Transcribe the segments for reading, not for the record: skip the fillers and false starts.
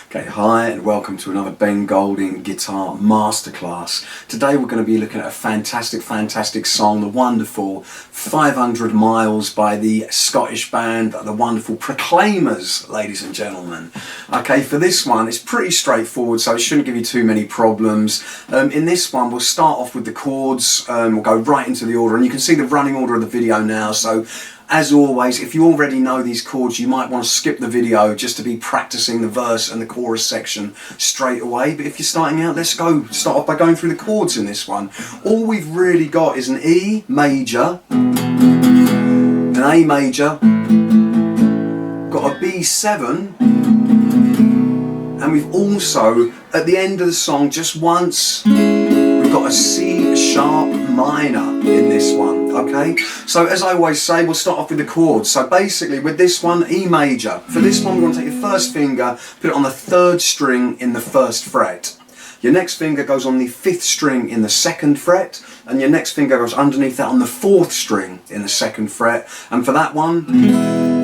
Okay, hi and welcome to another Ben Golding Guitar Masterclass. Today we're going to be looking at a fantastic song, the wonderful 500 Miles by the Scottish band, the wonderful Proclaimers, ladies and gentlemen. Okay, for this one, it's pretty straightforward, so it shouldn't give you too many problems. In this one, we'll start off with the chords, we'll go right into the order, and you can see the running order of the video now, so as always, if you already know these chords, you might want to skip the video just to be practicing the verse and the chorus section straight away. But if you're starting out, let's start off by going through the chords in this one. All we've really got is an E major, an A major, got a B7, and we've also, at the end of the song, just once, we've got a C sharp minor in this one. Okay, so as I always say, we'll start off with the chords. So basically with this one, E major. For this one, we're going to take your first finger, put it on the 3rd string in the 1st fret. Your next finger goes on the 5th string in the 2nd fret, and your next finger goes underneath that on the 4th string in the 2nd fret. And for that one,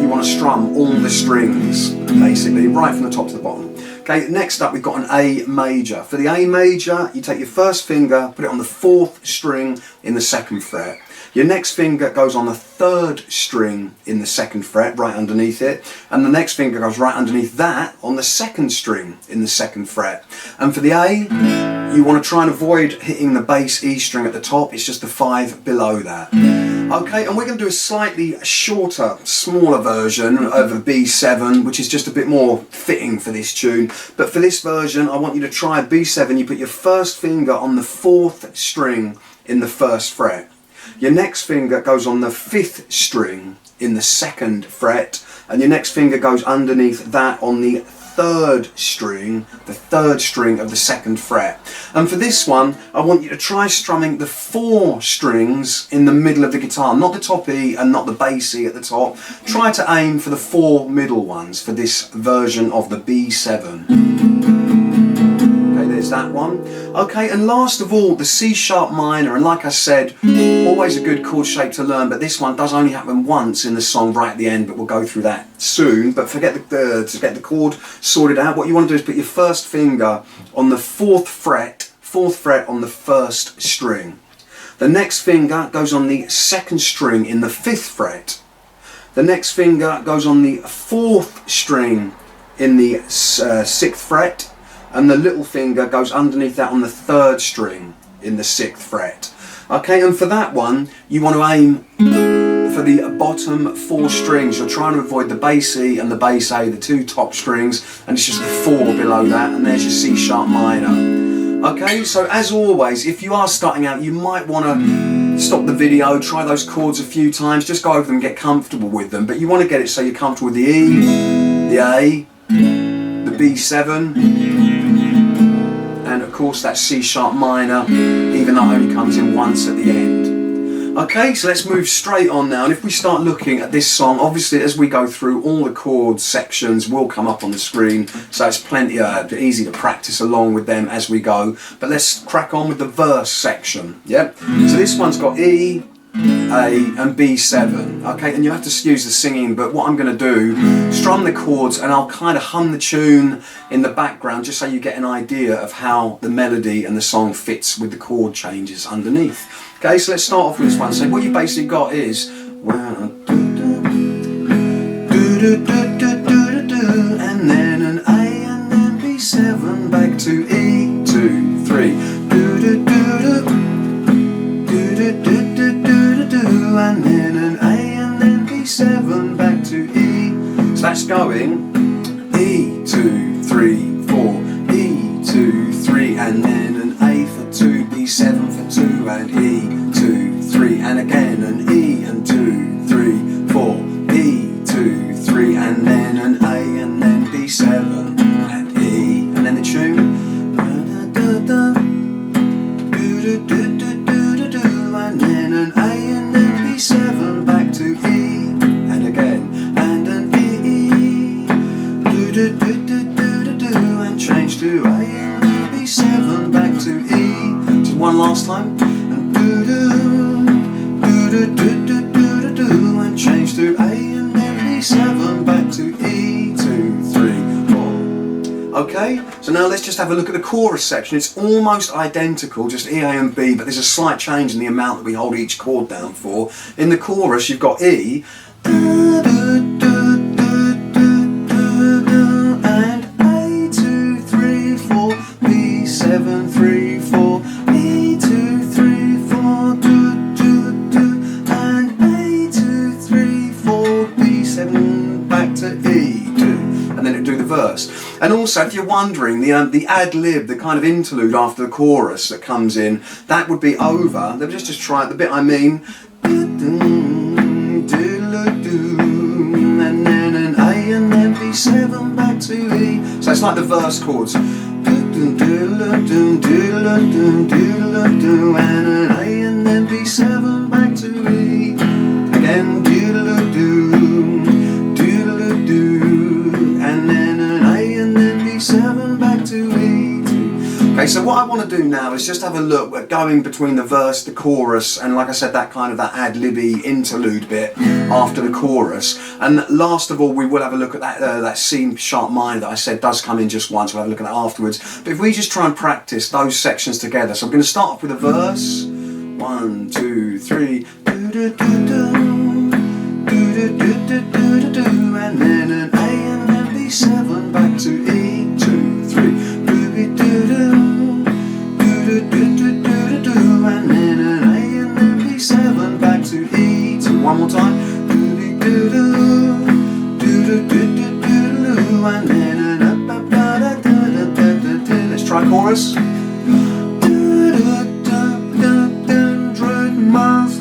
you want to strum all the strings, basically, right from the top to the bottom. Okay, next up we've got an A major. For the A major, you take your first finger, put it on the 4th string in the 2nd fret. Your next finger goes on the 3rd string in the 2nd fret, right underneath it, and the next finger goes right underneath that on the 2nd string in the 2nd fret. And for the A, you want to try and avoid hitting the bass E string at the top, it's just the 5 below that. Okay, and we're going to do a slightly shorter, smaller version of a B7, which is just a bit more fitting for this tune. But for this version, I want you to try a B7. You put your first finger on the 4th string in the 1st fret. Your next finger goes on the 5th string in the 2nd fret, and your next finger goes underneath that on the 3rd string of the 2nd fret. And for this one, I want you to try strumming the 4 strings in the middle of the guitar, not the top E and not the bass E at the top. Try to aim for the 4 middle ones for this version of the B7. Okay, there's that one. Okay, and last of all, the C sharp minor, and like I said, always a good chord shape to learn, but this one does only happen once in the song right at the end, but we'll go through that soon. But to get the chord sorted out, what you want to do is put your first finger on the 4th fret on the 1st string. The next finger goes on the 2nd string in the 5th fret. The next finger goes on the 4th string in the 6th fret. And the little finger goes underneath that on the 3rd string in the 6th fret. Okay, and for that one, you want to aim for the bottom 4 strings. You're trying to avoid the bass E and the bass A, the 2 top strings, and it's just the 4 below that, and there's your C sharp minor. Okay, so as always, if you are starting out, you might want to stop the video, try those chords a few times, just go over them and get comfortable with them, but you want to get it so you're comfortable with the E, the A, the B7, and of course that C sharp minor, even though it only comes in once at the end. Okay, so let's move straight on now, and if we start looking at this song, obviously as we go through, all the chord sections will come up on the screen, so it's plenty easy to practice along with them as we go. But let's crack on with the verse section. Yep. So this one's got E, A and B7. Okay, and you have to excuse the singing, but what I'm going to do, strum the chords and I'll kind of hum the tune in the background just so you get an idea of how the melody and the song fits with the chord changes underneath. Okay, so let's start off with this one. So what you basically got is and then an A and then B7 back to E, 2, 3, and then an A and then B7 back to E. So that's going E, 2, 3, 4, E, 2, 3, and then an A for 2, B7 for 2, and E, 2, 3, and again an E and 2, 3, 4, E, 2, 3, and then an A and then B7 and E, and then the tune. And then an A and then B7 back to E, and again, and an E, and change to A and then B7 back to E. Just one last time, and and change to A and then B7 back to E, 2, 3, 4. Okay, so now let's just have a look at the chorus section. It's almost identical, just E, A and B, but there's a slight change in the amount that we hold each chord down for. In the chorus you've got E, and A, 2, 3, 4, B, 7, 3, 4, E, 2, 3, 4, do, do, do, and A, 2, 3, 4, B, 7, back to E, 2, and then it'll do the verse. And also, if you're wondering, the ad-lib, the kind of interlude after the chorus that comes in, that would be over. Let me just try it, the bit I mean. And then an A and then B7 back to E. So it's like the verse chords. And an A and then B7 back to E. Again, and then an A and then B7 back to E. Okay, so what I want to do now is just have a look at going between the verse, the chorus, and like I said, that kind of that ad-libby interlude bit after the chorus. And last of all, we will have a look at that C sharp minor that I said does come in just once. We'll have a look at that afterwards. But if we just try and practice those sections together, so I'm going to start off with a verse. 1, 2, 3. And then an A and then B7 back to E. 2, 3. And then an A and then B7 back to E. 2, one more time. And then an let's try chorus. 100 miles I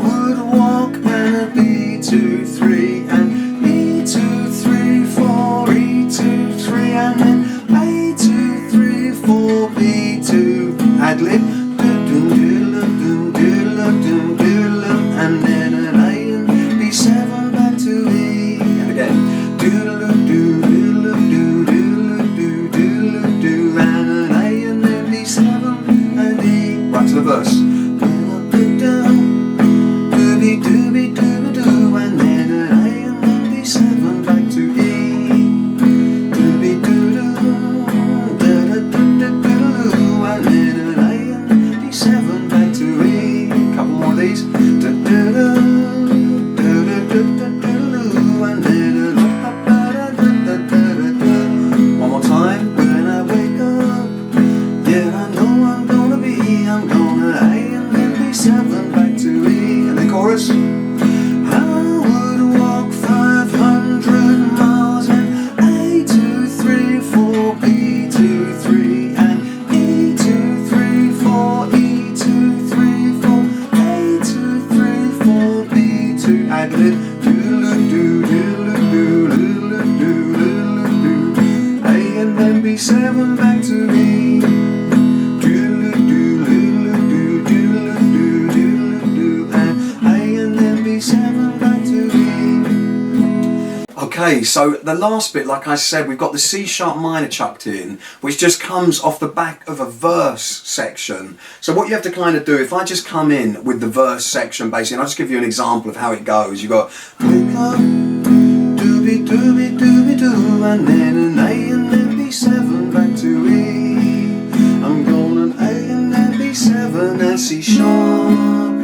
would walk, and a B, 2, 3, and E, 2, 3, 4, E, 2, 3, and then A, 2, 3, 4, B, 2, ad-lib. And then an A and B7 back to E. And again. And an A and then B7 and E. Right to the verse. And then an A and then B7 back to E. And then an A and B7 back to E. Couple more of these. And then one more time. When I wake up, yeah, I know I'm gonna A and then B7 back to E. And the chorus. I would walk 500 miles and A, 2, 3, 4, B, 2, 3, and E, 2, 3, 4, E, 2, 3, 4, A, 2, 3, 4, B, 2, ad-lib. A and then B7 back to E. Okay, so the last bit, like I said, we've got the C sharp minor chucked in, which just comes off the back of a verse section. So what you have to kind of do, if I just come in with the verse section basically, and I'll just give you an example of how it goes. You've got wake up, doobie doobie doobie doo, and then an A and then B7 back to E. I'm going an A and then B7 and C sharp.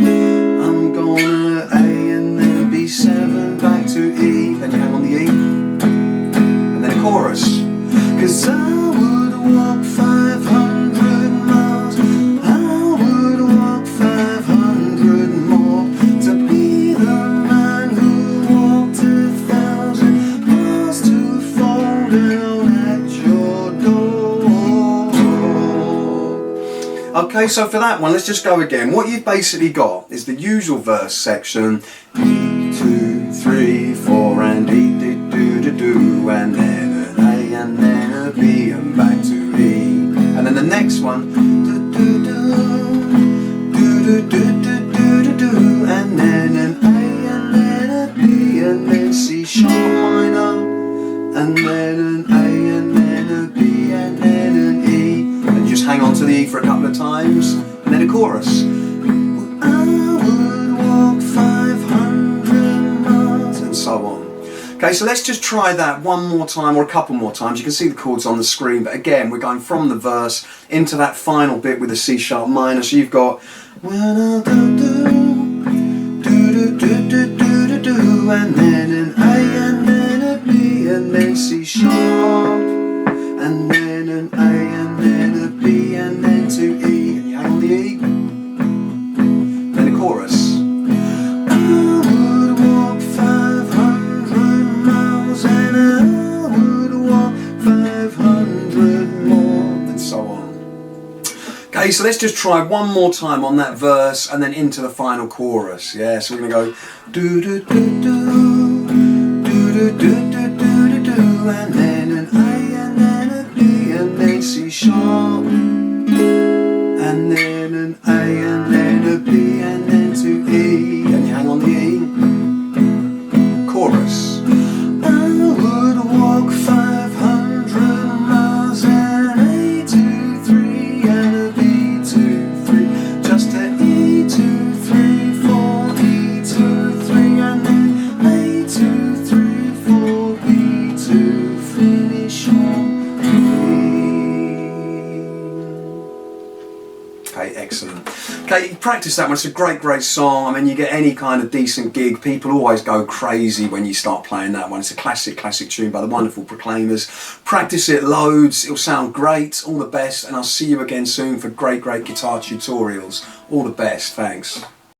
I'm going an A and then B7 back to E. Then you hang on the E. And then a chorus. 'Cause I would walk 500 miles. I would walk 500 more to be the man who walked 1,000 miles to fall down at your door. Okay, so for that one, let's just go again. What you've basically got is the usual verse section. E, 2, 3, 4, and E, do, and then an A, and then a B, and back to E. And then the next one, and then an A, and then a B, and then C sharp minor, and then an A, and then a B, and then an E. And just hang on to the E for a couple of times, and then a chorus. I would walk 500 miles, and so on. Okay, so let's just try that one more time, or a couple more times. You can see the chords on the screen, but again, we're going from the verse into that final bit with the C sharp minor. So you've got and then an A and then a B and then C sharp, and then an A and then a B and then to E, and you hang on the E, then the chorus. I would walk 500 miles and I would walk 500 more, and so on. Okay, so let's just try one more time on that verse and then into the final chorus. Yeah, so we're going to go do do do do do do do do do do, and then an A and then a B and then C sharp, and then an A and then a B and then to E, and you hang on the E. Chorus. I would walk 500 miles and A 2 3 and a B 2 3, just a E 2 3 4 E 2 3 and then A 2 3 4 B 2, finish on E. Okay, excellent. Okay, practice that one. It's a great, great song. I mean, you get any kind of decent gig, people always go crazy when you start playing that one. It's a classic, classic tune by the wonderful Proclaimers. Practice it loads. It'll sound great. All the best, and I'll see you again soon for great, great guitar tutorials. All the best. Thanks.